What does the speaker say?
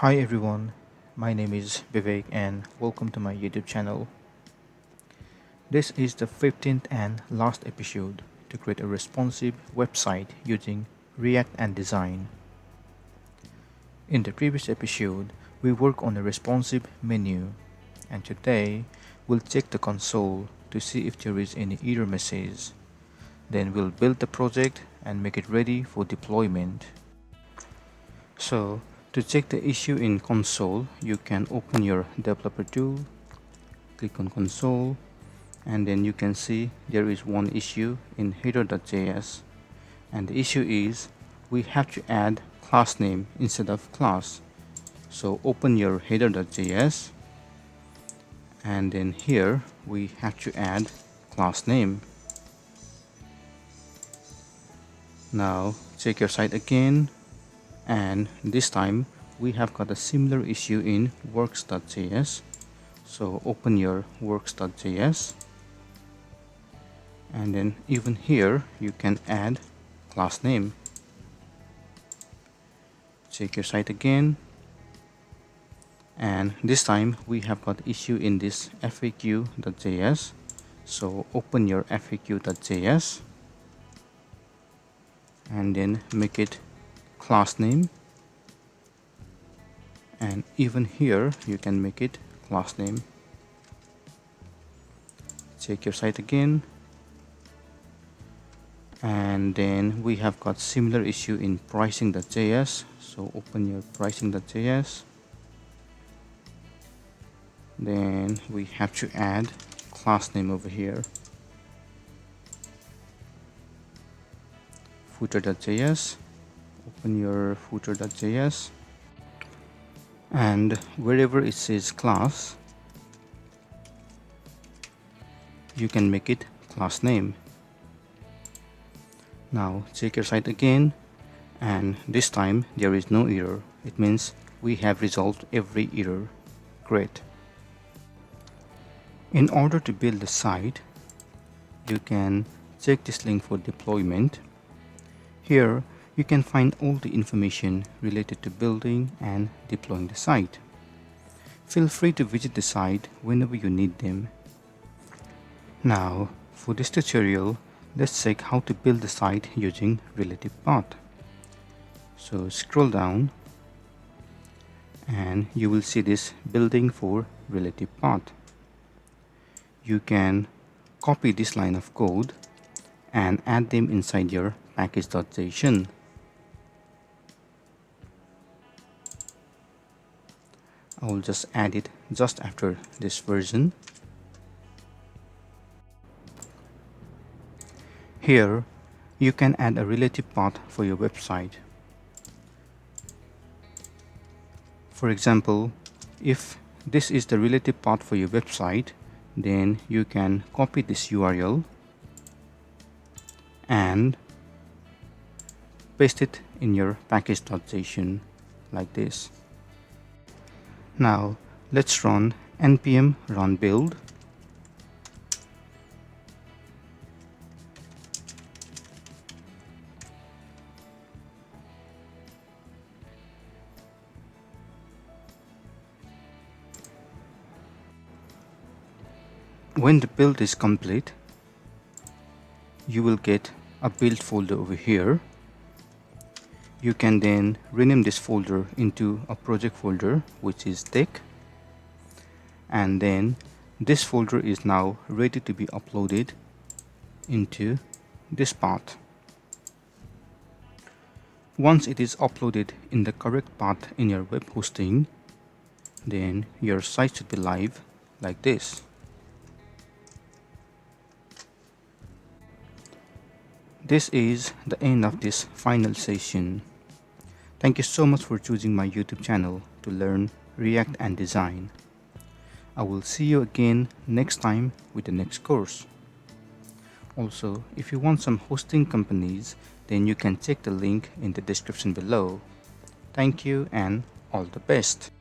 Hi everyone, my name is Vivek and welcome to my YouTube channel. This is the 15th and last episode to create a responsive website using React and Design. In the previous episode, we worked on a responsive menu, and today we'll check the console to see if there is any error message. Then we'll build the project and make it ready for deployment. So, to check the issue in console, you can open your developer tool, click on console, and then you can see there is one issue in header.js, and the issue is we have to add class name instead of class. So open your header.js, and then here we have to add class name. Now check your site again, and this time we have got a similar issue in works.js. So open your works.js, and then even here you can add class name. Check your site again, and this time we have got issue in this faq.js. So open your faq.js and then make it class name, and even here you can make it class name. Check your site again, and then we have got similar issue in pricing.js. So open your pricing.js, then we have to add class name over here. Footer.js, open your footer.js, and wherever it says class, you can make it class name. Now check your site again, and this time there is no error. It means we have resolved every error. Great. In order to build the site, you can check this link for deployment. Here you can find all the information related to building and deploying the site. Feel free to visit the site whenever you need them. Now for this tutorial, let's check how to build the site using relative path. So scroll down, and you will see this building for relative path. You can copy this line of code and add them inside your package.json. I will just add it just after this version. Here you can add a relative path for your website. For example, if this is the relative path for your website, then you can copy this URL and paste it in your package.json like this. Now let's run npm run build. When the build is complete, you will get a build folder over here. You can then rename this folder into a project folder, which is tech, and then this folder is now ready to be uploaded into this path. Once it is uploaded in the correct path in your web hosting, then your site should be live like this. This is the end of this final session. Thank you so much for choosing my YouTube channel to learn React and Design. I will see you again next time with the next course. Also, if you want some hosting companies, then you can check the link in the description below. Thank you and all the best.